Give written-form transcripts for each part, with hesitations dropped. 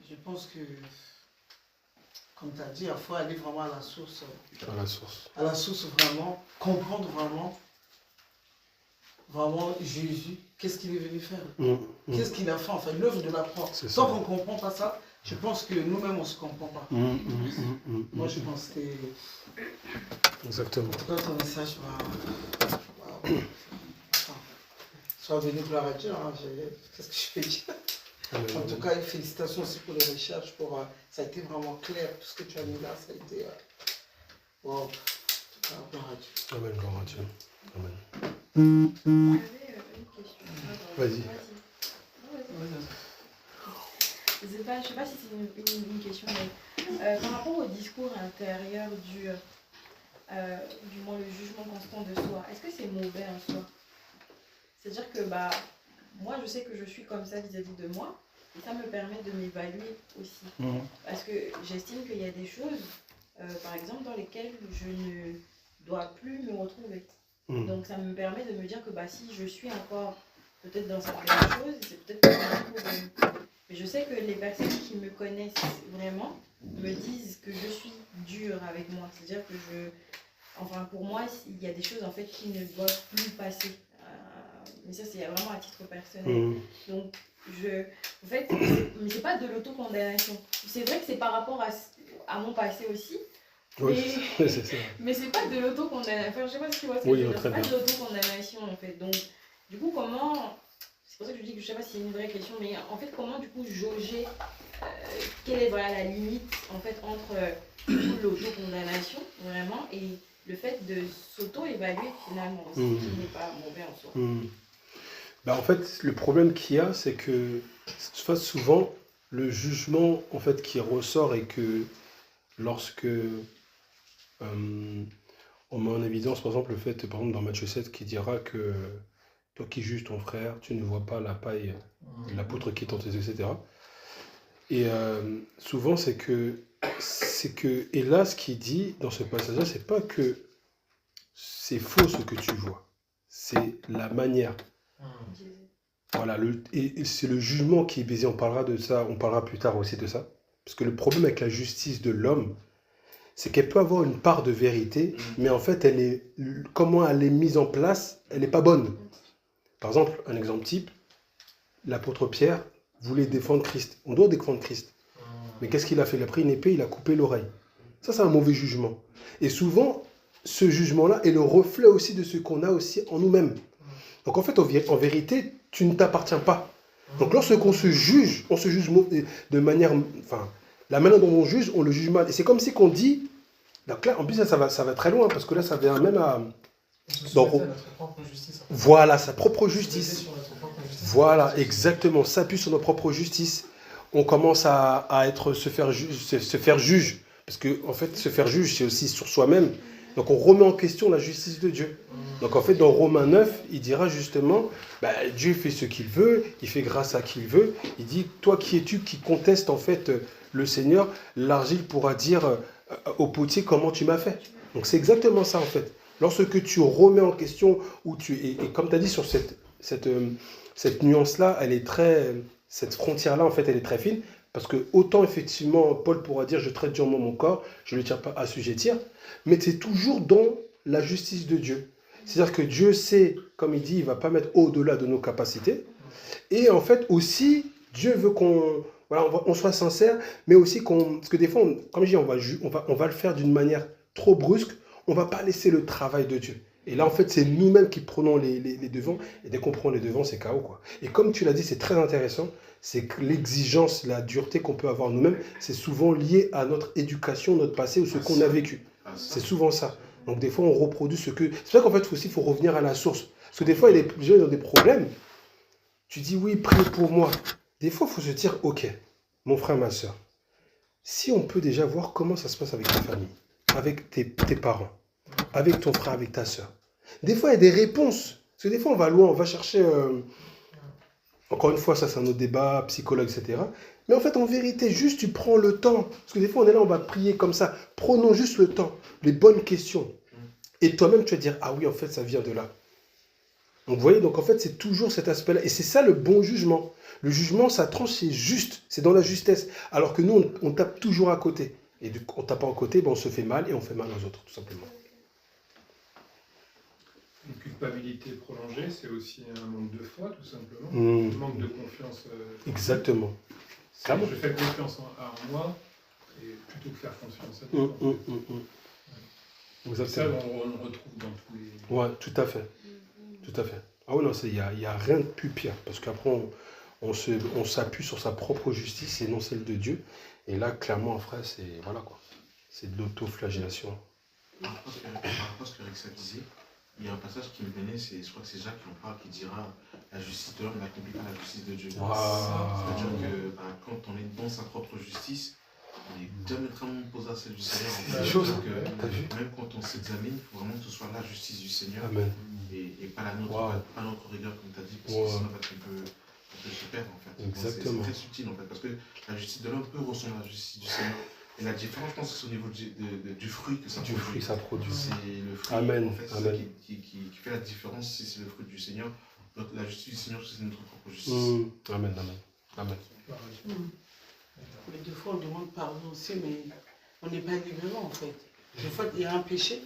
Je pense que, comme tu as dit, il faut aller vraiment à la source. À la source. À la source, vraiment, comprendre vraiment Jésus, qu'est-ce qu'il est venu faire. Qu'est-ce qu'il a fait, en fait, l'œuvre de la croix. Tant qu'on ne comprend pas ça, je pense que nous-mêmes, on ne se comprend pas. Moi, je pense que exactement. En tout cas, ton message va... Soit venu gloire à Dieu, hein, qu'est-ce que je peux dire? En tout cas, félicitations aussi pour les recherches. Ça a été vraiment clair. Tout ce que tu as mis là, ça a été... Wow. En tout cas, gloire à Dieu. Amen, gloire à Dieu. Amen. J'avais une question. Vas-y. Je ne sais pas si c'est une question, mais par rapport au discours intérieur du moins le jugement constant de soi, est-ce que c'est mauvais en soi? C'est-à-dire que moi je sais que je suis comme ça vis-à-vis de moi, et ça me permet de m'évaluer aussi. Parce que j'estime qu'il y a des choses, par exemple, dans lesquelles je ne dois plus me retrouver. Donc ça me permet de me dire que si je suis encore peut-être dans certaines choses, c'est peut-être pas un problème. Mais je sais que les personnes qui me connaissent vraiment me disent que je suis dure avec moi. C'est-à-dire que pour moi, il y a des choses en fait qui ne doivent plus passer. Mais ça, c'est vraiment à titre personnel. Donc, mais c'est pas de l'autocondamnation. C'est vrai que c'est par rapport à mon passé aussi. Oui, c'est ça. Mais c'est pas de l'autocondamnation. Enfin, je sais pas si tu vois ce que je veux dire. C'est pas de l'autocondamnation en fait. Donc, du coup, comment... C'est pour ça que je dis que je sais pas si c'est une vraie question, mais en fait, comment du coup jauger quelle est la limite en fait entre l'autocondamnation vraiment et le fait de s'auto-évaluer finalement, ce qui n'est pas mauvais en soi. En fait, le problème qu'il y a, c'est que souvent le jugement en fait qui ressort et que lorsque on met en évidence par exemple le fait, par exemple dans Matthieu 7 qui dira que toi qui juges ton frère, tu ne vois pas la paille, la poutre qui est dans tes yeux, etc. Et souvent et là ce qu'il dit dans ce passage-là, c'est pas que c'est faux ce que tu vois, c'est la manière. Voilà, et c'est le jugement qui est baisé, on parlera de ça, on parlera plus tard aussi de ça. Parce que le problème avec la justice de l'homme, c'est qu'elle peut avoir une part de vérité, mais en fait, comment elle est mise en place, elle n'est pas bonne. Par exemple, un exemple type, l'apôtre Pierre voulait défendre Christ. On doit défendre Christ. Mais qu'est-ce qu'il a fait? Il a pris une épée, il a coupé l'oreille. Ça, c'est un mauvais jugement. Et souvent, ce jugement-là est le reflet aussi de ce qu'on a aussi en nous-mêmes. Donc en fait, en vérité, tu ne t'appartiens pas. Donc lorsqu'on se juge, on se juge de manière... Enfin, la manière dont on juge, on le juge mal. Et c'est comme si qu'on dit... Donc là, en plus, ça va très loin, parce que là, ça vient même à... Voilà, sa propre justice. Voilà, exactement. S'appuie sur notre propre justice. On commence à se faire juge. Parce que, en fait, se faire juge, c'est aussi sur soi-même. Donc, on remet en question la justice de Dieu. Donc, en fait, dans Romains 9, il dira justement, Dieu fait ce qu'il veut, il fait grâce à qui il veut. Il dit, toi qui es-tu qui conteste, en fait, le Seigneur, l'argile pourra dire au potier comment tu m'as fait. Donc, c'est exactement ça, en fait. Lorsque tu remets en question, et comme tu as dit sur cette nuance-là, elle est cette frontière-là, en fait, elle est très fine, parce que autant, effectivement, Paul pourra dire, je traite durement mon corps, je ne le tiens pas à assujettir, mais c'est toujours dans la justice de Dieu. C'est-à-dire que Dieu sait, comme il dit, il ne va pas mettre au-delà de nos capacités, et en fait, aussi, Dieu veut on soit sincère, mais aussi parce que des fois, comme je dis, on va le faire d'une manière trop brusque, on ne va pas laisser le travail de Dieu. Et là, en fait, c'est nous-mêmes qui prenons les devants. Et dès qu'on prend les devants, c'est KO, quoi. Et comme tu l'as dit, c'est très intéressant. C'est que l'exigence, la dureté qu'on peut avoir nous-mêmes, c'est souvent lié à notre éducation, notre passé ou ce qu'on a vécu. C'est souvent ça. Donc, des fois, on reproduit ce que... C'est vrai qu'en fait, il faut revenir à la source. Parce que des fois, les gens ont des problèmes. Tu dis, oui, prie pour moi. Des fois, il faut se dire, ok, mon frère, ma soeur, si on peut déjà voir comment ça se passe avec ta famille, avec tes parents, avec ton frère, avec ta soeur. Des fois, il y a des réponses. Parce que des fois, on va loin, on va chercher... Encore une fois, ça, c'est un autre débat, psychologue, etc. Mais en fait, en vérité, juste tu prends le temps. Parce que des fois, on est là, on va prier comme ça. Prenons juste le temps, les bonnes questions. Et toi-même, tu vas dire, ah oui, en fait, ça vient de là. Donc vous voyez, donc en fait, c'est toujours cet aspect-là. Et c'est ça le bon jugement. Le jugement, ça tranche, c'est juste, c'est dans la justesse. Alors que nous, on tape toujours à côté. Et du coup, en tapant à côté, ben, on se fait mal et on fait mal aux autres, tout simplement. Une culpabilité prolongée, c'est aussi un manque de foi, tout simplement. Mmh. Un manque de confiance. Exactement. Je fais confiance en moi, et plutôt que faire confiance à toi. Ça, on le retrouve dans tous les... Ouais, tout à fait. Tout à fait. Ah oui, non, il n'y a rien de plus pire. Parce qu'après, on s'appuie sur sa propre justice et non celle de Dieu. Et là, clairement, frère, c'est voilà, quoi. C'est de l'autoflagellation. Par rapport à ce que Rexa disait, il y a un passage qui me venait, je crois que c'est Jacques qui en parle, qui dira la justice de l'homme n'accomplit pas la justice de Dieu. Wow. C'est-à-dire que quand on est dans sa propre justice, on est diamétralement opposé à celle du Seigneur. En fait. Même quand on s'examine, il faut vraiment que ce soit la justice du Seigneur. Amen. Et pas la nôtre, pas notre rigueur, comme tu as dit, parce que sinon en fait, on peut se perdre. En fait. Exactement. C'est très subtil en fait, parce que la justice de l'homme peut ressembler à la justice du Seigneur. Et la différence, je pense, c'est au niveau du fruit que ça produit. Du fruit, ça produit. C'est le fruit, Amen. en fait, c'est Amen. ça qui fait la différence si c'est le fruit du Seigneur. Donc la justice du Seigneur, c'est notre propre justice. Amen, amen. Amen. Mais des fois, on demande pardon aussi, mais on n'est pas librement, en fait. Des fois, il y a un péché,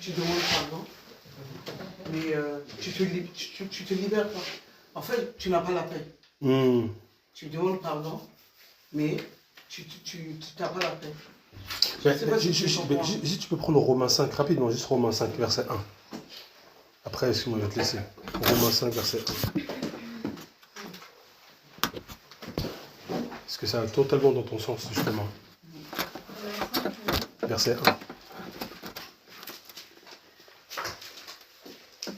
tu demandes pardon, mais tu te libères pas. En fait, tu n'as pas la paix. Tu demandes pardon, mais tu n'as pas la paix. Si tu peux prendre Romains 5 rapidement, juste Romains 5, verset 1. Après, excuse-moi, je vais te laisser. Romains 5, verset 1. Parce que ça va totalement dans ton sens, justement. Verset 1.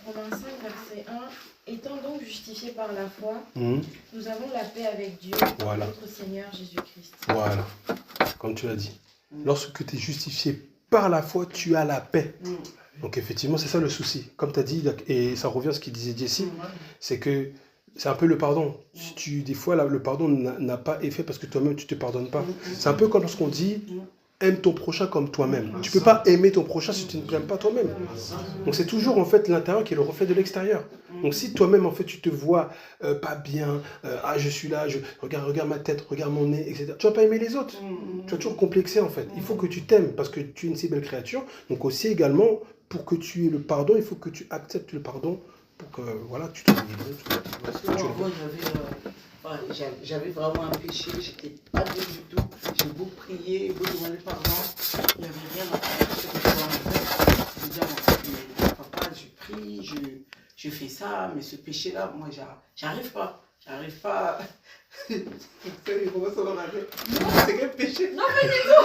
Romains 5, verset 1. Étant donc justifiés par la foi, nous avons la paix avec Dieu, notre Seigneur Jésus-Christ. Voilà, comme tu l'as dit. Lorsque tu es justifié par la foi, tu as la paix. Donc effectivement, c'est ça le souci. Comme tu as dit, et ça revient à ce qu'il disait Jessie, c'est que c'est un peu le pardon. Des fois, le pardon n'a pas effet parce que toi-même, tu ne te pardonnes pas. C'est un peu comme lorsqu'on dit aime ton prochain comme toi-même. Tu ne peux pas aimer ton prochain si tu ne t'aimes pas toi-même. Donc c'est toujours en fait l'intérieur qui est le reflet de l'extérieur. Donc si toi-même en fait tu te vois pas bien, je suis là, regarde ma tête, regarde mon nez, etc. Tu vas pas aimer les autres. Tu vas toujours complexer en fait. Il faut que tu t'aimes parce que tu es une si belle créature. Donc aussi également pour que tu aies le pardon, il faut que tu acceptes le pardon pour que voilà tu te libères. Moi j'avais vraiment un péché, j'étais pas bien du tout. J'ai beau prier, beau demander pardon, il n'y avait rien à faire. Je dis mais papa, je prie, je fais ça, mais ce péché-là, moi j'arrive pas. C'est quel péché? Non, pas du tout.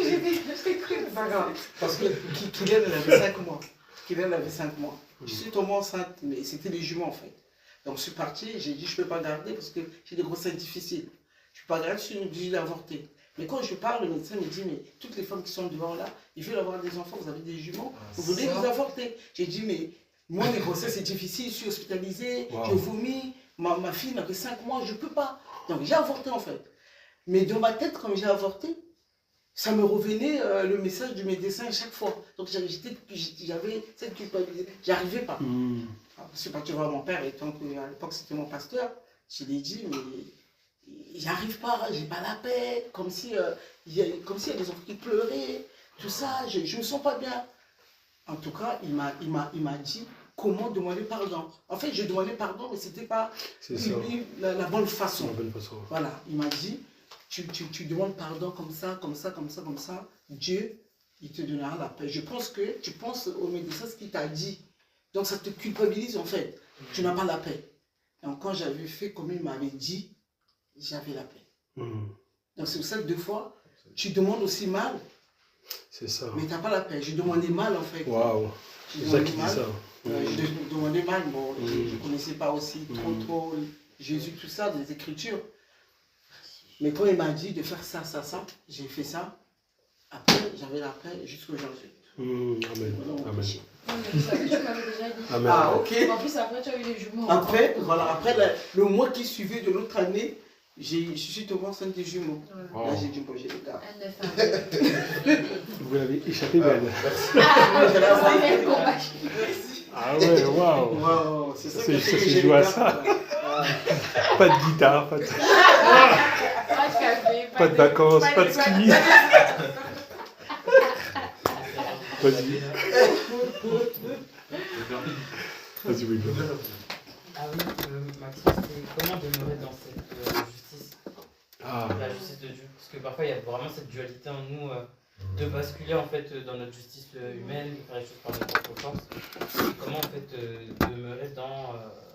Je t'écoute. Pas grave. Parce que Kylian, elle avait 5 mois. Je suis tombée enceinte, mais c'était les jumeaux en fait. Donc je suis partie, j'ai dit je ne peux pas garder parce que j'ai des grossesses difficiles. Je ne peux pas garder, je suis obligée d'avorter. Mais quand je parle, le médecin me dit mais toutes les femmes qui sont devant là, ils veulent avoir des enfants, vous avez des jumeaux, vous voulez vous avorter. J'ai dit mais moi les grossesses c'est difficile, je suis hospitalisée, je vomis, ma fille n'a que 5 mois, je ne peux pas. Donc j'ai avorté en fait. Mais dans ma tête, quand j'ai avorté, ça me revenait le message du médecin à chaque fois. Donc j'avais cette culpabilité. J'arrivais pas. Je suis parti voir mon père, et tant qu'à l'époque c'était mon pasteur, je lui ai dit, mais j'arrive pas, j'ai pas la paix, comme si il y a des enfants qui pleuraient, tout ça, je me sens pas bien. En tout cas, il m'a dit comment demander pardon. En fait, j'ai demandé pardon, mais c'était pas la bonne façon. Voilà, il m'a dit, tu demandes pardon comme ça. Dieu, il te donnera la paix. Je pense que tu penses au médecin ce qu'il t'a dit. Donc ça te culpabilise en fait. Tu n'as pas la paix. Donc quand j'avais fait comme il m'avait dit, j'avais la paix. Donc c'est pour ça que 2 fois, tu demandes aussi mal. C'est ça. Mais tu n'as pas la paix. J'ai demandé mal en fait. Waouh. C'est ça qui dit ça. J'ai demandé mal. Bon, je ne connaissais pas aussi trop Jésus, tout ça, des Écritures. Mais quand il m'a dit de faire ça, j'ai fait ça. Après, j'avais la paix jusqu'aujourd'hui. Amen. Amen. Ça, tu m'avais déjà dit. Amen. Ah, ok. En plus, après, tu as eu les jumeaux. Après, voilà, le mois qui suivait de l'autre année, Je suis tombé enceinte des jumeaux. Wow. Là, j'ai dû manger les gars. Un œuf, Vous l'avez échappé belle. un Ah ouais, waouh. Wow, c'est ça qui fait Ça que s'est j'ai joué les à gars, ça. quoi. Pas de guitare, pas de café, Pas de vacances, pas de ski. Vas-y. Vas-y, oui. Ah oui, Maxence, c'est comment demeurer dans cette justice, Ah. la justice de Dieu? Parce que parfois il y a vraiment cette dualité en nous de basculer en fait dans notre justice humaine, de faire les choses par notre propre force. Comment en fait demeurer dans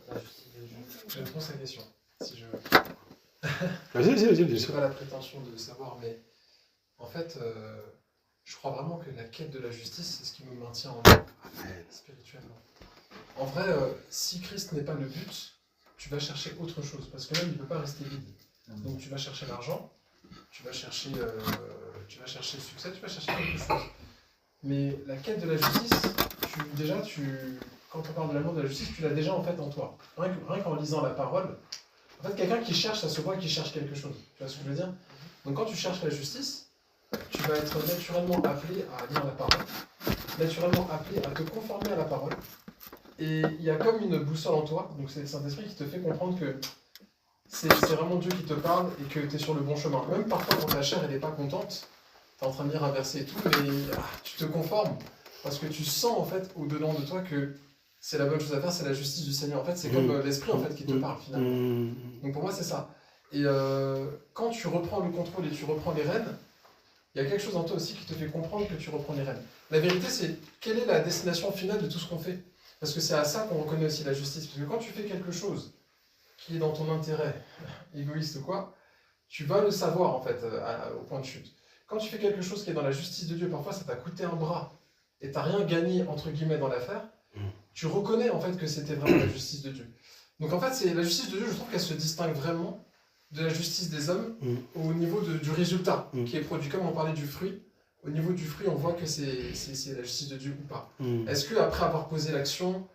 la justice de Dieu? Je réponds à la question. Si je Vas-y, bien n'ai sûr. pas la prétention de savoir, mais en fait, je crois vraiment que la quête de la justice, c'est ce qui me maintient en vie spirituellement. En vrai, si Christ n'est pas le but, tu vas chercher autre chose, parce que l'homme il ne peut pas rester vide. Donc tu vas chercher l'argent, tu vas chercher le succès, tu vas chercher quelque chose. Mais la quête de la justice, quand on parle de l'amour de la justice, tu l'as déjà en fait en toi. Rien qu'en lisant la parole, en fait quelqu'un qui cherche, ça se voit qu'il cherche quelque chose. Tu vois ce que je veux dire? Donc quand tu cherches la justice, tu vas être naturellement appelé à lire la parole, naturellement appelé à te conformer à la parole. Et il y a comme une boussole en toi, donc c'est le Saint-Esprit qui te fait comprendre que c'est vraiment Dieu qui te parle et que tu es sur le bon chemin. Même parfois quand ta chair elle n'est pas contente, tu es en train de lire un verset et tout, mais tu te conformes parce que tu sens en fait au-dedans de toi que c'est la bonne chose à faire, c'est la justice du Seigneur. En fait, c'est comme l'Esprit en fait qui te parle finalement. Donc pour moi c'est ça. Et quand tu reprends le contrôle et tu reprends les rênes, il y a quelque chose en toi aussi qui te fait comprendre que tu reprends les rênes. La vérité c'est quelle est la destination finale de tout ce qu'on fait? Parce que c'est à ça qu'on reconnaît aussi la justice. Parce que quand tu fais quelque chose qui est dans ton intérêt, égoïste ou quoi, tu vas le savoir en fait au point de chute. Quand tu fais quelque chose qui est dans la justice de Dieu, parfois ça t'a coûté un bras et t'as rien gagné entre guillemets dans l'affaire, tu reconnais en fait que c'était vraiment la justice de Dieu. Donc en fait, c'est la justice de Dieu, je trouve qu'elle se distingue vraiment de la justice des hommes au niveau du résultat qui est produit. Comme on parlait du fruit, au niveau du fruit, on voit que c'est la justice de Dieu ou pas. Est-ce qu'après avoir posé l'action,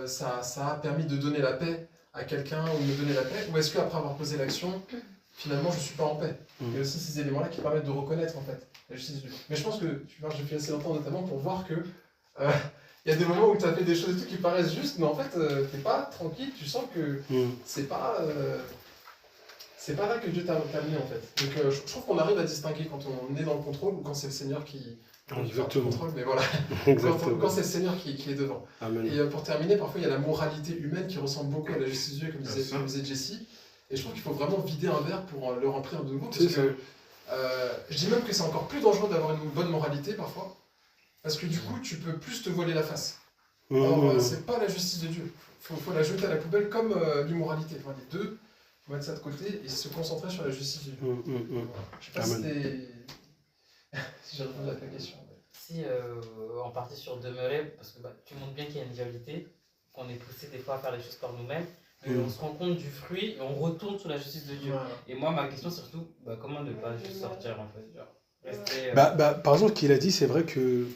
ça a permis de donner la paix à quelqu'un ou de me donner la paix? Ou est-ce qu'après avoir posé l'action, finalement, je ne suis pas en paix? Il y a aussi ces éléments-là qui permettent de reconnaître en fait la justice de Dieu. Mais je pense que tu vois, j'ai fait assez longtemps notamment pour voir que il y a des moments où tu as fait des choses et tout qui paraissent justes, mais en fait, tu n'es pas tranquille, tu sens que c'est pas là que Dieu t'a amené en fait. Donc je trouve qu'on arrive à distinguer quand on est dans le contrôle ou quand c'est le Seigneur qui fait le contrôle, mais voilà. Quand c'est le Seigneur qui est devant. Amen. Et pour terminer, parfois il y a la moralité humaine qui ressemble beaucoup à la justice de Dieu, comme disait Jessie. Et je trouve qu'il faut vraiment vider un verre pour le remplir de nouveau. Parce que je dis même que c'est encore plus dangereux d'avoir une bonne moralité parfois. Parce que du coup, tu peux plus te voiler la face. Alors, c'est pas la justice de Dieu. Faut la jeter à la poubelle comme l'immoralité. Enfin, les deux, il faut mettre ça de côté et se concentrer sur la justice de Dieu. Je sais pas si j'ai répondu à ta question. Si on partait sur demeurer, parce que tu montres bien qu'il y a une dualité, qu'on est poussé des fois à faire les choses par nous-mêmes, mais on se rend compte du fruit et on retourne sur la justice de Dieu. Et moi, ma question, c'est surtout, comment ne pas juste sortir en fait, genre, rester, par exemple, ce qu'il a dit, c'est vrai que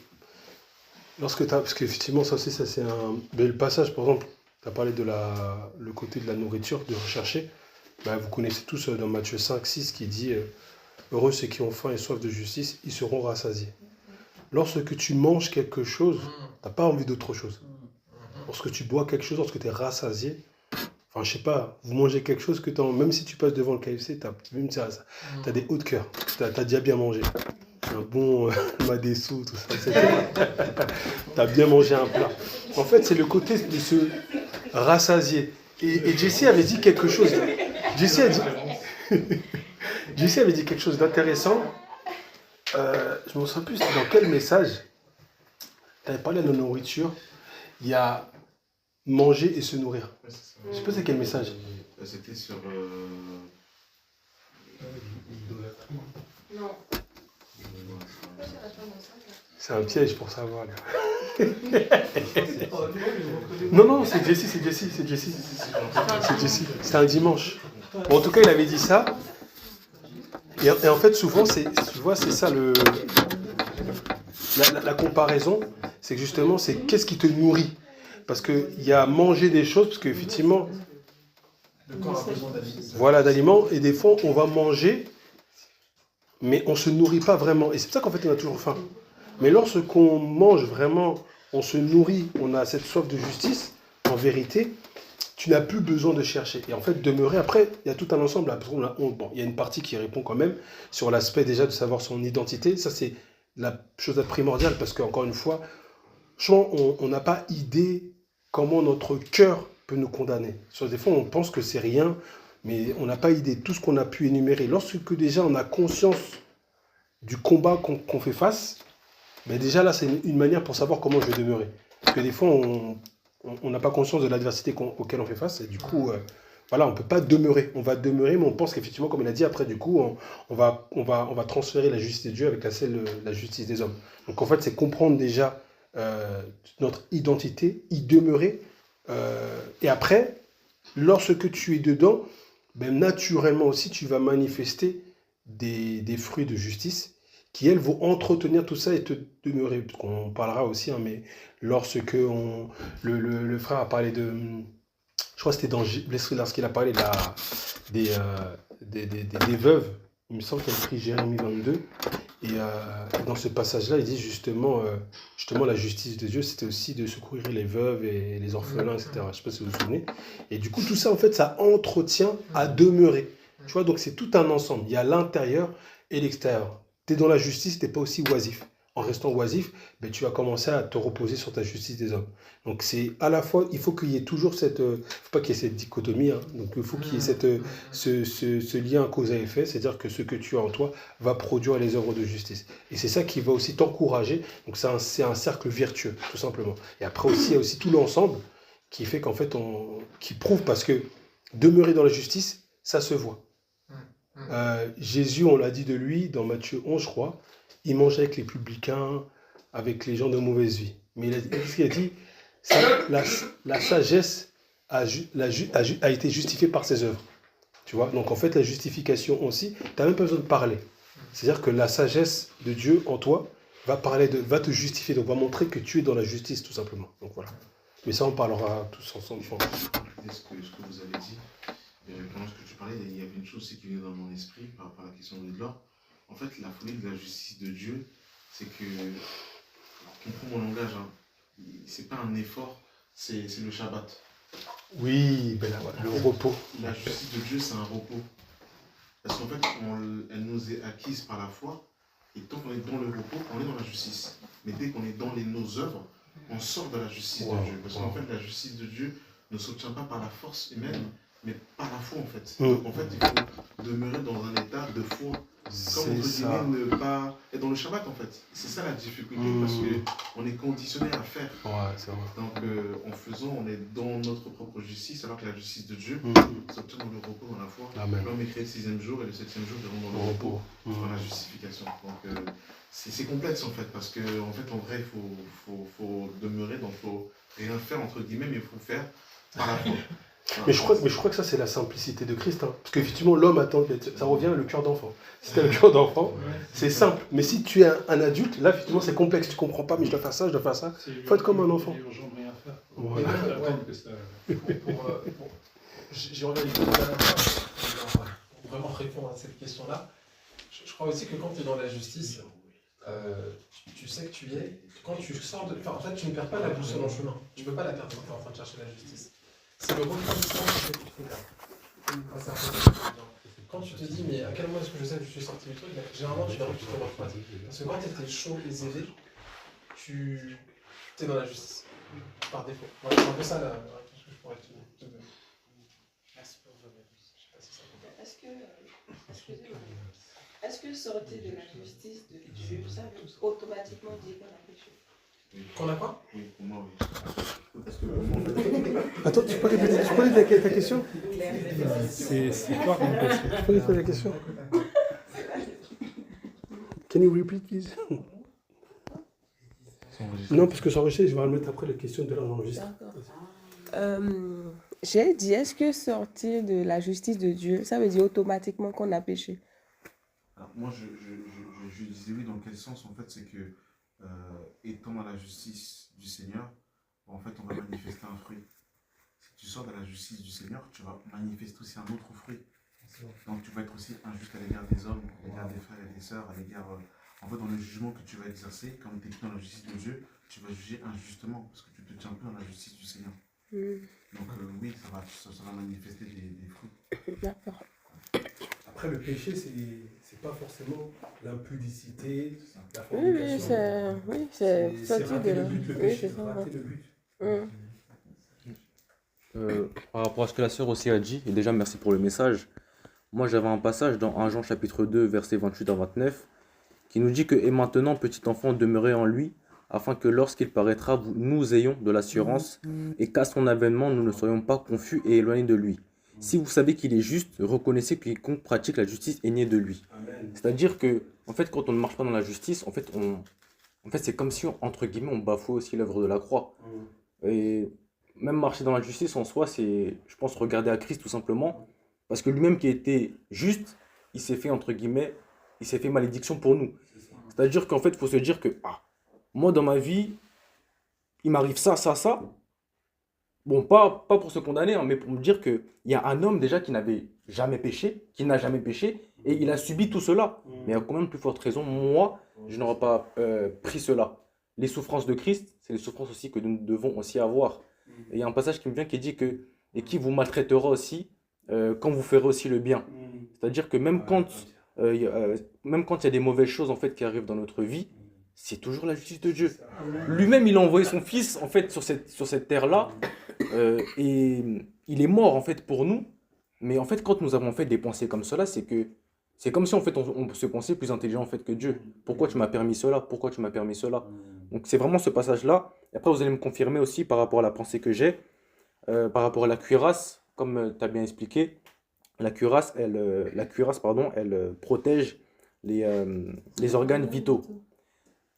lorsque tu as, parce qu'effectivement, ça aussi, ça c'est un bel passage, par exemple, tu as parlé de le côté de la nourriture, de rechercher. Vous connaissez tous dans Matthieu 5, 6 qui dit heureux ceux qui ont faim et soif de justice, ils seront rassasiés. Lorsque tu manges quelque chose, tu n'as pas envie d'autre chose. Lorsque tu bois quelque chose, lorsque tu es rassasié, enfin je sais pas, vous mangez quelque chose que même si tu passes devant le KFC, tu as des hauts de cœur, tu as déjà bien mangé. Un bon madessou, tout ça, etc. Tu as bien mangé un plat. En fait, c'est le côté de se rassasier. Et Jessie avait dit quelque chose. Jessie avait dit quelque chose d'intéressant. Je me souviens plus dans quel message. Tu avais parlé de la nourriture. Il y a manger et se nourrir. Je ne sais pas c'est quel message. C'était sur... Non. C'est un piège pour savoir. Non, c'est Jessie. C'était un dimanche. Bon, en tout cas, il avait dit ça. Et en fait, souvent, tu vois, c'est ça la comparaison. C'est que justement, c'est qu'est-ce qui te nourrit. Parce qu'il y a manger des choses, parce qu'effectivement, Le corps a besoin d'aliments. Voilà, d'aliments. Et des fois, on va manger, mais on ne se nourrit pas vraiment. Et c'est pour ça qu'en fait, on a toujours faim. Mais lorsqu'on mange vraiment, on se nourrit, on a cette soif de justice, en vérité, tu n'as plus besoin de chercher. Et en fait, demeurer, après, il y a tout un ensemble. Là, bon, il y a une partie qui répond quand même sur l'aspect déjà de savoir son identité. Ça, c'est la chose primordiale parce qu'encore une fois, on n'a pas idée comment notre cœur peut nous condamner. Sur des fois, on pense que c'est rien, mais on n'a pas idée. Tout ce qu'on a pu énumérer, lorsque déjà on a conscience du combat qu'on fait face, ben déjà là, c'est une manière pour savoir comment je vais demeurer. Parce que des fois, on n'a pas conscience de l'adversité auquel on fait face, et du coup, voilà, on ne peut pas demeurer. On va demeurer, mais on pense qu'effectivement, comme il a dit, après, du coup, on va transférer la justice de Dieu avec la justice des hommes. Donc en fait, c'est comprendre déjà notre identité, y demeurer, et après, lorsque tu es dedans, ben, naturellement aussi, tu vas manifester des fruits de justice qui, elles, vont entretenir tout ça et te demeurer. On parlera aussi, hein, mais lorsque le frère a parlé de... Je crois que c'était lorsqu'il a parlé des veuves. Il me semble qu'il a écrit Jérémie 22. Et dans ce passage-là, il dit justement la justice de Dieu, c'était aussi de secourir les veuves et les orphelins, etc. Je ne sais pas si vous vous souvenez. Et du coup, tout ça, en fait, ça entretient à demeurer. Tu vois, donc c'est tout un ensemble. Il y a l'intérieur et l'extérieur. Tu es dans la justice, tu n'es pas aussi oisif. En restant oisif, ben, tu vas commencer à te reposer sur ta justice des hommes. Donc c'est à la fois, il faut qu'il y ait toujours cette... Il ne faut pas qu'il y ait cette dichotomie. Hein. Donc il faut qu'il y ait ce lien cause à effet, c'est-à-dire que ce que tu as en toi va produire les œuvres de justice. Et c'est ça qui va aussi t'encourager. Donc c'est un cercle vertueux, tout simplement. Et après aussi, il y a aussi tout l'ensemble qui fait qu'en fait, qui prouve, parce que demeurer dans la justice, ça se voit. Jésus, on l'a dit de lui, dans Matthieu 11, je crois, il mangeait avec les publicains, avec les gens de mauvaise vie. Mais ce qu'il a dit, la sagesse a été justifiée par ses œuvres. Tu vois, donc en fait, la justification aussi, tu n'as même pas besoin de parler. C'est-à-dire que la sagesse de Dieu en toi va te justifier, donc va montrer que tu es dans la justice, tout simplement. Donc voilà. Mais ça, on parlera tous ensemble. Ce que vous avez dit, pendant que tu parlais, il y avait une chose aussi qui venait dans mon esprit par rapport à la question de l'or. En fait, la folie de la justice de Dieu, c'est que, comprends mon langage, hein, c'est pas un effort, c'est le Shabbat. Oui, ben là, le repos. La justice de Dieu, c'est un repos. Parce qu'en fait, elle nous est acquise par la foi, et tant qu'on est dans le repos, on est dans la justice. Mais dès qu'on est dans nos œuvres, on sort de la justice de Dieu. Parce qu'en fait, la justice de Dieu ne s'obtient pas par la force humaine, mais par la foi en fait. Donc en fait, il faut demeurer dans un état de foi. Comme entre guillemets, ne pas être dans le Shabbat en fait. C'est ça la difficulté parce qu'on est conditionné à faire. Ouais, c'est vrai. Donc en faisant, on est dans notre propre justice, alors que la justice de Dieu s'obtient dans le repos, dans la foi. L'homme est créé le 6e jour et le 7e jour, il rentre dans le repos, dans la justification. Donc c'est complexe en fait, parce qu'en fait, en vrai, il faut demeurer, donc il ne faut rien faire entre guillemets, mais il faut faire par la foi. Mais je crois que ça, c'est la simplicité de Christ. Hein. Parce qu'effectivement, l'homme attend, ça revient à le cœur d'enfant. Si tu as le cœur d'enfant, c'est simple. Mais si tu es un adulte, là, effectivement, c'est complexe. Tu ne comprends pas, mais je dois faire ça, je dois faire ça. Il faut être comme un enfant. Voilà. J'y reviens pour vraiment répondre à cette question-là. Je crois aussi que quand tu es dans la justice, tu sais que tu y es. Quand tu sors de... Enfin, en fait, tu ne perds pas la boussole en chemin. Tu ne peux pas la perdre quand tu es en train de chercher la justice. C'est le refroidissement qui fait faire. Quand tu te dis, mais à quel moment est-ce que je sais que je suis sorti du truc, généralement tu verras que tu te refroidis. Parce que quand tu étais chaud et zélé, tu es dans la justice. Par défaut. Voilà, c'est un peu ça la réponse que je pourrais te donner. Merci pour votre réponse. Je sais pas si ça peut. Est-ce que sortir de la justice de Dieu, ça veut automatiquement dire qu'on a péché? Qu'on a quoi? Oui, pour moi, oui. Attends, tu peux répéter ta question? C'est quoi comme question? Tu peux répéter la question? Can you repeat, please? Non, parce que ça enregistre, je vais remettre après la question de l'enregistre. J'ai dit, est-ce que sortir de la justice de Dieu, ça veut dire automatiquement qu'on a péché? Alors, moi, je disais oui, dans quel sens? En fait, c'est que, étant dans la justice du Seigneur, en fait, on va manifester un fruit. tu sors de la justice du Seigneur, tu vas manifester aussi un autre fruit. Donc tu vas être aussi injuste à l'égard des hommes, à l'égard des frères et des sœurs, à l'égard... en fait, dans le jugement que tu vas exercer, quand tu es dans la justice de Dieu, tu vas juger injustement, parce que tu te tiens plus dans la justice du Seigneur. Donc oui, ça va manifester des fruits. D'accord. Après, le péché, c'est pas forcément l'impudicité, la fornication. Oui, c'est rater le but, le péché, c'est rater le but. Par rapport à ce que la sœur aussi a dit, et déjà merci pour le message, moi j'avais un passage dans 1 Jean chapitre 2, versets 28 à 29, qui nous dit que « Et maintenant, petit enfant, demeurez en lui, afin que lorsqu'il paraîtra, nous ayons de l'assurance, et qu'à son avènement, nous ne soyons pas confus et éloignés de lui. Si vous savez qu'il est juste, reconnaissez que quiconque pratique la justice est né de lui. » C'est-à-dire que, en fait, quand on ne marche pas dans la justice, en fait, c'est comme si, entre guillemets, on bafouait aussi l'œuvre de la croix. Et même marcher dans la justice en soi, c'est, je pense, regarder à Christ tout simplement, parce que lui-même qui était juste, il s'est fait, entre guillemets, il s'est fait malédiction pour nous. C'est-à-dire qu'en fait, il faut se dire que, moi, dans ma vie, il m'arrive ça. Bon, pas pour se condamner, hein, mais pour me dire qu'il y a un homme déjà qui n'avait jamais péché, qui n'a jamais péché, et il a subi tout cela. Mais à quand même plus forte raison, moi, je n'aurais pas pris cela. Les souffrances de Christ, c'est les souffrances aussi que nous devons aussi avoir. Et il y a un passage qui me vient qui dit que « Et qui vous maltraitera aussi quand vous ferez aussi le bien ». C'est-à-dire que même quand il y a des mauvaises choses en fait, qui arrivent dans notre vie, c'est toujours la justice de Dieu. Lui-même, il a envoyé son fils en fait, sur cette terre-là, et il est mort en fait, pour nous. Mais en fait, quand nous avons fait des pensées comme cela, c'est comme si en fait, on se pensait plus intelligent en fait, que Dieu. Pourquoi tu m'as permis cela? Pourquoi tu m'as permis cela? Donc c'est vraiment ce passage-là. Et après, vous allez me confirmer aussi par rapport à la pensée que j'ai, par rapport à la cuirasse, comme tu as bien expliqué. La cuirasse, elle protège les organes vitaux.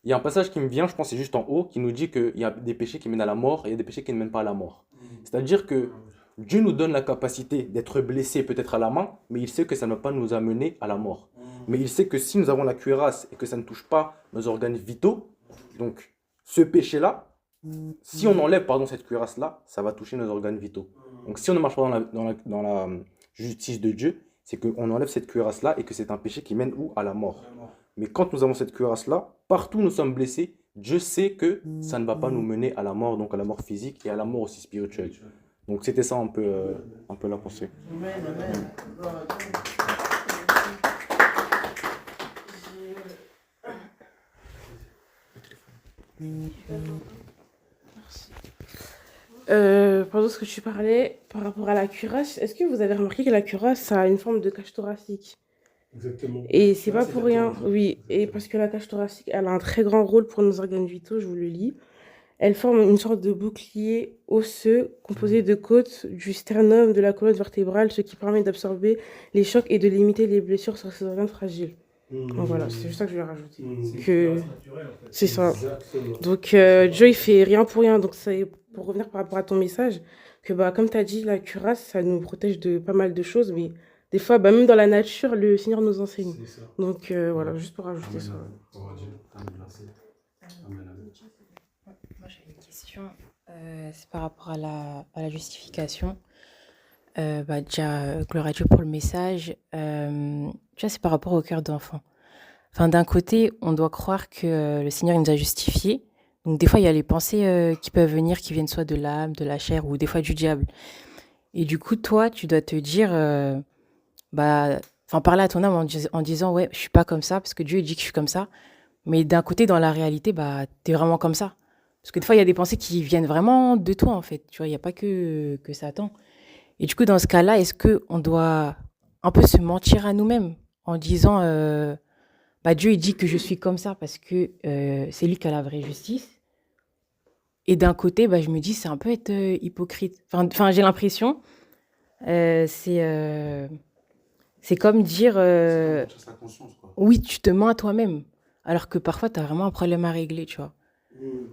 Il y a un passage qui me vient, je pense que c'est juste en haut, qui nous dit qu'il y a des péchés qui mènent à la mort et il y a des péchés qui ne mènent pas à la mort. C'est-à-dire que Dieu nous donne la capacité d'être blessés peut-être à la main, mais il sait que ça ne va pas nous amener à la mort. Mais il sait que si nous avons la cuirasse et que ça ne touche pas nos organes vitaux, donc ce péché-là, si on enlève cette cuirasse-là, ça va toucher nos organes vitaux. Donc si on ne marche pas dans la justice de Dieu, c'est qu'on enlève cette cuirasse-là et que c'est un péché qui mène où? À la mort. Mais quand nous avons cette cuirasse-là, partout où nous sommes blessés, Dieu sait que ça ne va pas nous mener à la mort, donc à la mort physique et à la mort aussi spirituelle. Donc c'était ça un peu la pensée. Amen, amen. Pendant ce que tu parlais par rapport à la cuirasse, est-ce que vous avez remarqué que la cuirasse ça a une forme de cage thoracique? Exactement. Et c'est pas pour rien, oui, et parce que la cage thoracique, elle a un très grand rôle pour nos organes vitaux, je vous le lis. Elle forme une sorte de bouclier osseux composé de côtes, du sternum, de la colonne vertébrale, ce qui permet d'absorber les chocs et de limiter les blessures sur ces organes fragiles. Donc voilà, c'est juste ça que je vais rajouter. C'est ça. Exactement. Donc Joe, il fait rien pour rien. Donc c'est pour revenir par rapport à ton message, que comme tu as dit, la cuirasse, ça nous protège de pas mal de choses, mais des fois, même dans la nature, le Seigneur nous enseigne. Donc voilà, juste pour rajouter ça. Moi, j'ai une question. C'est par rapport à la justification. Déjà, gloire à Dieu pour le message. Tu vois, c'est par rapport au cœur d'enfant. Enfin, d'un côté, on doit croire que le Seigneur il nous a justifiés. Donc, des fois, il y a les pensées qui peuvent venir, qui viennent soit de l'âme, de la chair, ou des fois du diable. Et du coup, toi, tu dois te dire, parler à ton âme en disant, ouais, je suis pas comme ça, parce que Dieu dit que je suis comme ça. Mais d'un côté, dans la réalité, t'es vraiment comme ça. Parce que des fois, il y a des pensées qui viennent vraiment de toi, en fait. Tu vois, il n'y a pas que Satan. Et du coup, dans ce cas-là, est-ce qu'on doit un peu se mentir à nous-mêmes en disant, Dieu, il dit que je suis comme ça parce que c'est lui qui a la vraie justice. Et d'un côté, je me dis, c'est un peu être hypocrite. Enfin, j'ai l'impression, c'est comme dire, C'est la conscience, quoi. oui, tu te mens à toi-même. Alors que parfois, tu as vraiment un problème à régler, tu vois.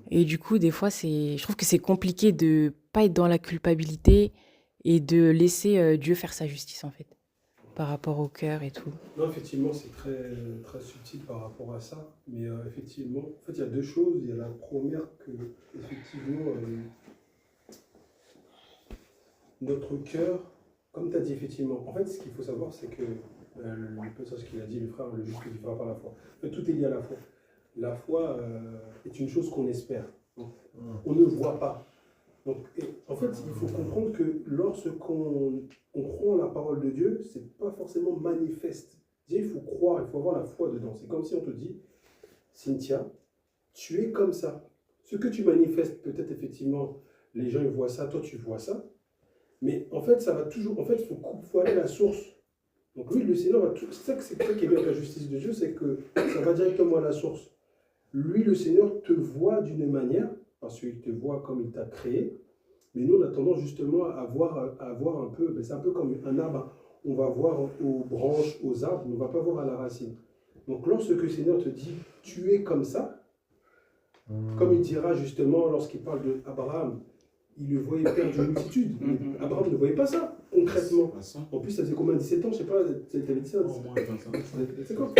Et du coup, des fois, je trouve que c'est compliqué de pas être dans la culpabilité et de laisser Dieu faire sa justice, en fait, par rapport au cœur et tout. Non, effectivement, c'est très, très subtil par rapport à ça. Mais effectivement, en fait, il y a deux choses. Il y a la première que, effectivement, notre cœur, comme tu as dit effectivement, en fait, ce qu'il faut savoir, c'est que le passage qu'il a dit, le frère, le juste que tu feras par la foi. En fait, tout est lié à la foi. La foi est une chose qu'on espère. Donc, on ne voit pas. Donc, en fait, il faut comprendre que lorsqu'on croit en la parole de Dieu, ce n'est pas forcément manifeste. Il faut croire, il faut avoir la foi dedans. C'est comme si on te dit, Cynthia, tu es comme ça. Ce que tu manifestes, peut-être effectivement, les gens ils voient ça, toi tu vois ça. Mais en fait, ça va toujours. En fait, il faut aller à la source. Donc lui, le Seigneur va tout. C'est ça qui est bien avec la justice de Dieu, c'est que ça va directement à la source. Lui, le Seigneur, te voit d'une manière, parce qu'il te voit comme il t'a créé. Mais nous, on a tendance justement à voir un peu. C'est un peu comme un arbre. On va voir aux branches, aux arbres, mais on ne va pas voir à la racine. Donc lorsque le Seigneur te dit, tu es comme ça, comme il dira justement lorsqu'il parle d'Abraham, il le voyait perdre une multitude. Mais Abraham ne voyait pas ça, concrètement. En plus, ça faisait combien, 17 ans, je ne sais pas, tu avais dit ça. C'est quoi?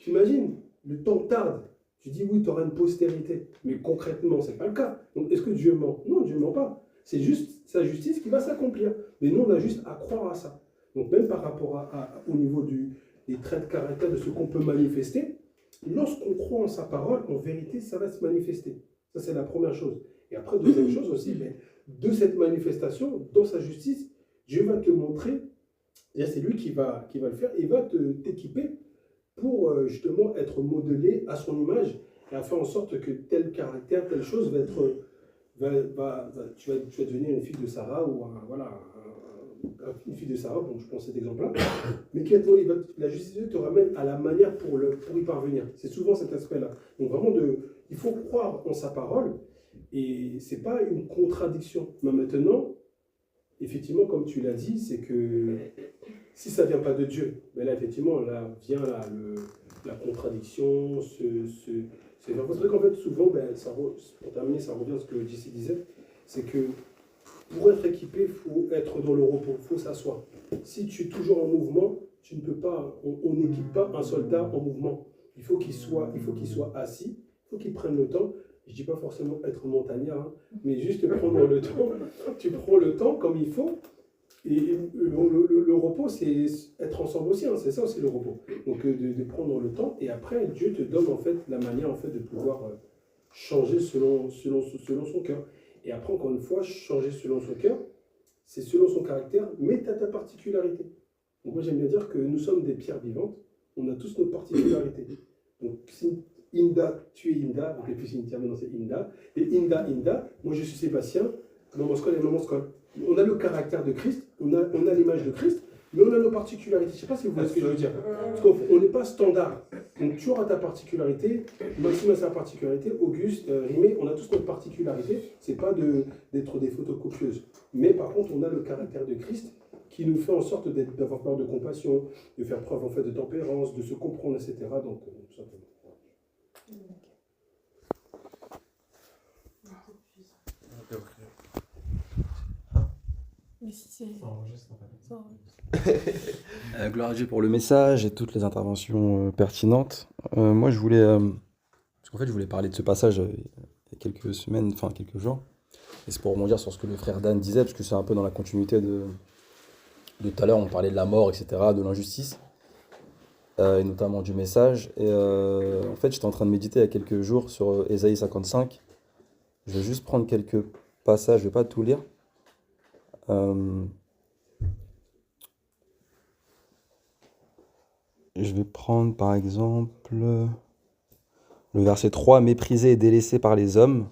Tu imagines, le temps tarde. Tu dis oui, tu auras une postérité. Mais concrètement, ce n'est pas le cas. Donc est-ce que Dieu ment? Non, Dieu ne ment pas. C'est juste sa justice qui va s'accomplir. Mais nous, on a juste à croire à ça. Donc même par rapport au niveau des traits de caractère, de ce qu'on peut manifester, lorsqu'on croit en sa parole, en vérité, ça va se manifester. Ça, c'est la première chose. Et après, deuxième chose aussi, de cette manifestation, dans sa justice, Dieu va te montrer, c'est lui qui va le faire, et il va t'équiper pour justement être modelé à son image et à faire en sorte que tel caractère, telle chose va être, tu vas devenir une fille de Sarah ou une fille de Sarah, bon, je prends cet exemple-là, mais la justice de Dieu te ramène à la manière pour y parvenir. C'est souvent cet aspect-là. Donc vraiment, il faut croire en sa parole, et ce n'est pas une contradiction. Mais maintenant, effectivement, comme tu l'as dit, c'est que si ça ne vient pas de Dieu, mais là, effectivement, là vient la contradiction, c'est vrai qu'en fait, souvent, pour terminer, ça revient à ce que JC disait, c'est que pour être équipé, il faut être dans le repos, il faut s'asseoir. Si tu es toujours en mouvement, tu ne peux pas, on n'équipe pas un soldat en mouvement. Il faut qu'il soit assis, il faut qu'il prenne le temps. Je ne dis pas forcément être montagnard, hein, mais juste prendre le temps. Tu prends le temps comme il faut. Et le repos, c'est être ensemble aussi, hein, c'est ça aussi le repos. Donc de prendre le temps, et après, Dieu te donne en fait la manière en fait, de pouvoir changer selon son cœur. Et après, encore une fois, changer selon son cœur, c'est selon son caractère, mais tu as ta particularité. Donc moi, j'aime bien dire que nous sommes des pierres vivantes, on a tous nos particularités. Donc si Inda, tu es Inda, donc les plus Cynthia, maintenant c'est Inda, et Inda, moi je suis Sébastien, Maman Scol et Maman Scol. On a le caractère de Christ, on a l'image de Christ, mais on a nos particularités. Je ne sais pas si vous voyez ce que je veux dire. Parce qu'on n'est pas standard. Donc tu auras ta particularité, Maxime a sa particularité, Auguste, Rimé, on a tous notre particularité. Ce n'est pas d'être des photocopieuses. Mais par contre, on a le caractère de Christ qui nous fait en sorte d'avoir peur de compassion, de faire preuve en fait de tempérance, de se comprendre, etc. Donc, tout simplement. Gloire à Dieu pour le message et toutes les interventions pertinentes. Moi, je voulais, parce qu'en fait, je voulais parler de ce passage il y a quelques semaines, enfin quelques jours. Et c'est pour rebondir sur ce que le frère Dan disait, parce que c'est un peu dans la continuité de tout à l'heure, on parlait de la mort, etc., de l'injustice, et notamment du message. Et en fait, j'étais en train de méditer il y a quelques jours sur Ésaïe 55. Je vais juste prendre quelques passages, je ne vais pas tout lire. Je vais prendre par exemple le verset 3. Méprisé et délaissé par les hommes,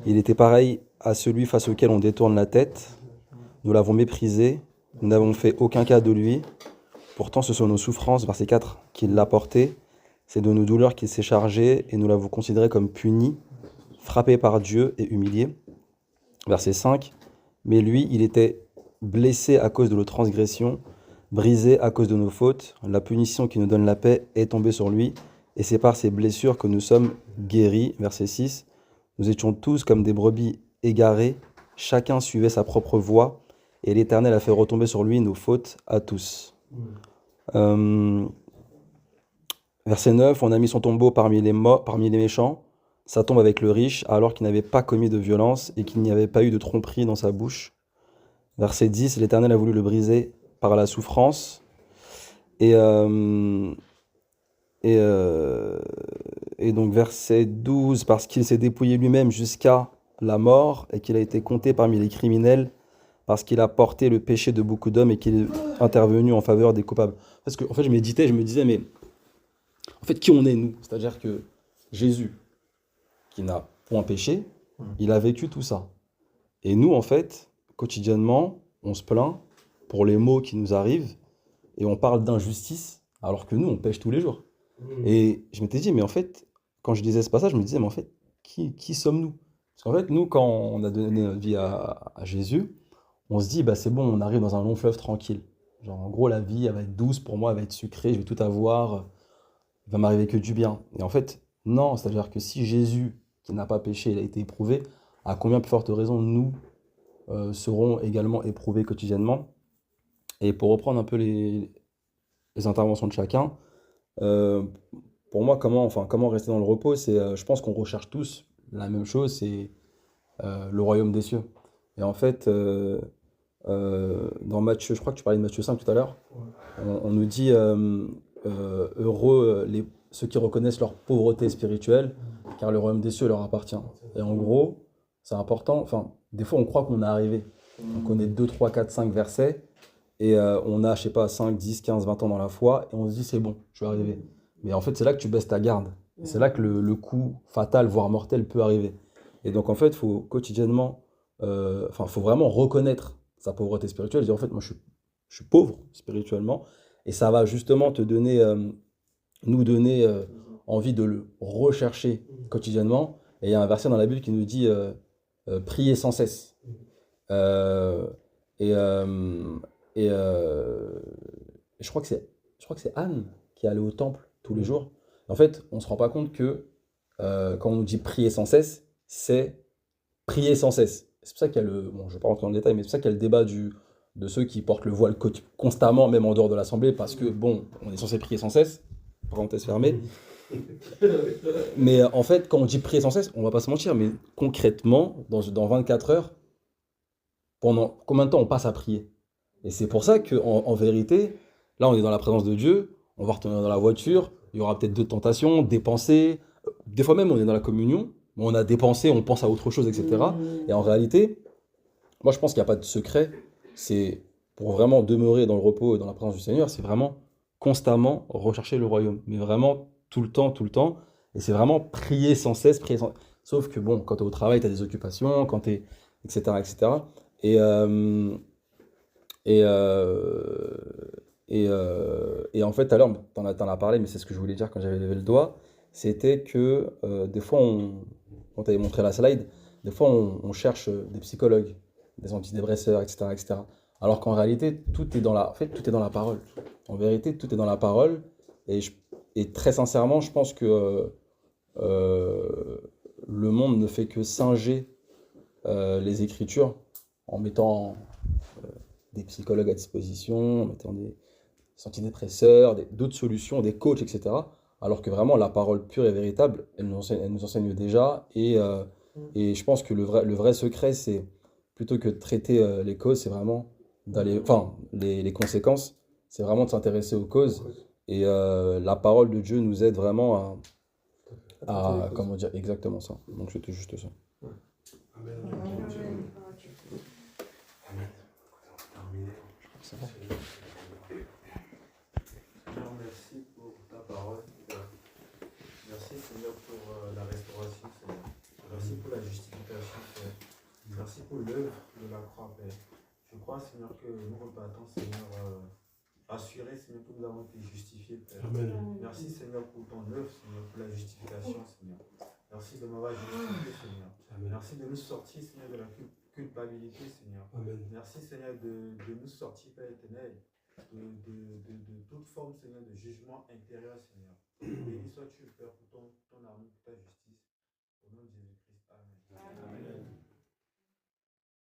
il était pareil à celui face auquel on détourne la tête. Nous l'avons méprisé, nous n'avons fait aucun cas de lui. Pourtant ce sont nos souffrances, verset 4, qu'il l'a porté. C'est de nos douleurs qu'il s'est chargé et nous l'avons considéré comme puni, frappé par Dieu et humilié. Verset 5. Mais lui, il était blessé à cause de nos transgressions, brisé à cause de nos fautes. La punition qui nous donne la paix est tombée sur lui, et c'est par ses blessures que nous sommes guéris. Verset 6. Nous étions tous comme des brebis égarées, chacun suivait sa propre voie, et l'Éternel a fait retomber sur lui nos fautes à tous. Verset 9. On a mis son tombeau parmi les méchants, sa tombe avec le riche, alors qu'il n'avait pas commis de violence et qu'il n'y avait pas eu de tromperie dans sa bouche. Verset 10, l'Éternel a voulu le briser par la souffrance. Et donc verset 12, parce qu'il s'est dépouillé lui-même jusqu'à la mort et qu'il a été compté parmi les criminels, parce qu'il a porté le péché de beaucoup d'hommes et qu'il est intervenu en faveur des coupables. Parce que en fait, je méditais, je me disais, mais en fait, qui on est, nous? C'est-à-dire que Jésus, qui n'a point péché, il a vécu tout ça. Et nous, en fait, quotidiennement, on se plaint pour les maux qui nous arrivent et on parle d'injustice, alors que nous, on pêche tous les jours. Et je m'étais dit, mais en fait, quand je disais ce passage, je me disais, mais en fait, qui sommes-nous? Parce qu'en fait, nous, quand on a donné notre vie à Jésus, on se dit, bah, c'est bon, on arrive dans un long fleuve tranquille. Genre, en gros, la vie, elle va être douce pour moi, elle va être sucrée, je vais tout avoir, il va m'arriver que du bien. Et en fait, non, c'est-à-dire que si Jésus, qui n'a pas péché, il a été éprouvé, à combien plus forte raison nous serons également éprouvés quotidiennement. Et pour reprendre un peu les interventions de chacun, pour moi, comment rester dans le repos, c'est, je pense qu'on recherche tous la même chose, c'est le royaume des cieux. Et en fait, dans Matthieu, je crois que tu parlais de Matthieu 5 tout à l'heure, on nous dit heureux ceux qui reconnaissent leur pauvreté spirituelle, car le royaume des cieux leur appartient. Et en gros, c'est important, enfin, des fois on croit qu'on est arrivé. On connaît 2, 3, 4, 5 versets, et on a, je sais pas, 5, 10, 15, 20 ans dans la foi, et on se dit c'est bon, je vais arriver. Mais en fait, c'est là que tu baisses ta garde. Et c'est là que le coup fatal, voire mortel, peut arriver. Et donc en fait, il faut quotidiennement, faut vraiment reconnaître sa pauvreté spirituelle. Dire en fait, moi je suis pauvre spirituellement, et ça va justement te donner, nous donner envie de le rechercher quotidiennement. Et il y a un verset dans la Bible qui nous dit prier sans cesse. Et je crois que c'est Anne qui allait au temple tous les jours. En fait, on ne se rend pas compte que quand on nous dit prier sans cesse, c'est prier sans cesse. C'est pour ça qu'il y a bon, je ne vais pas rentrer dans le détail, mais c'est pour ça qu'il y a le débat de ceux qui portent le voile constamment, même en dehors de l'assemblée, parce que, bon, on est censé prier sans cesse, parenthèse fermée. Mais en fait, quand on dit prier sans cesse, on ne va pas se mentir, mais concrètement, dans 24 heures, pendant combien de temps on passe à prier? Et c'est pour ça qu'en vérité, là, on est dans la présence de Dieu, on va retourner dans la voiture, il y aura peut-être d'autres tentations, des pensées. Des fois même, on est dans la communion, on a des pensées, on pense à autre chose, etc. Et en réalité, moi, je pense qu'il n'y a pas de secret. C'est pour vraiment demeurer dans le repos et dans la présence du Seigneur, c'est vraiment constamment rechercher le royaume. Mais vraiment tout le temps. Et c'est vraiment prier sans cesse, Sauf que bon, quand tu es au travail, tu as des occupations, quand tu es... etc. etc. Et en fait, tout à l'heure, t'en as parlé, mais c'est ce que je voulais dire quand j'avais levé le doigt, c'était que des fois, quand tu avais montré la slide, des fois on cherche des psychologues, des antidépresseurs, etc., etc. Alors qu'en réalité, tout est dans la parole. En vérité, tout est dans la parole. Et très sincèrement, je pense que le monde ne fait que singer les Écritures en mettant des psychologues à disposition, en mettant des antidépresseurs, d'autres solutions, des coachs, etc. Alors que vraiment, la parole pure et véritable, elle nous enseigne déjà. Et je pense que le vrai secret, c'est plutôt que de traiter les causes, c'est vraiment les conséquences, c'est vraiment de s'intéresser aux causes. Et la parole de Dieu nous aide vraiment à comment dire, exactement ça. Donc c'était juste ça. Amen. Seigneur, merci pour ta parole. Merci Seigneur pour la restauration, Seigneur. Merci pour la justification, Seigneur. Merci pour l'œuvre de la croix, Père. Je crois, Seigneur, que nous repartons, Seigneur, assurés, Seigneur, que nous avons été justifiés, Père. Amen. Merci, Seigneur, pour ton œuvre, Seigneur, pour la justification, Seigneur. Merci de m'avoir justifié, Seigneur. Amen. Merci de nous sortir, Seigneur, de la culpabilité, Seigneur. Amen. Merci, Seigneur, de nous sortir, Père éternel, de toute forme, Seigneur, de jugement intérieur, Seigneur. Béni sois-tu, Père, pour ton amour, pour ta justice. Au nom de Jésus-Christ. Amen. Amen.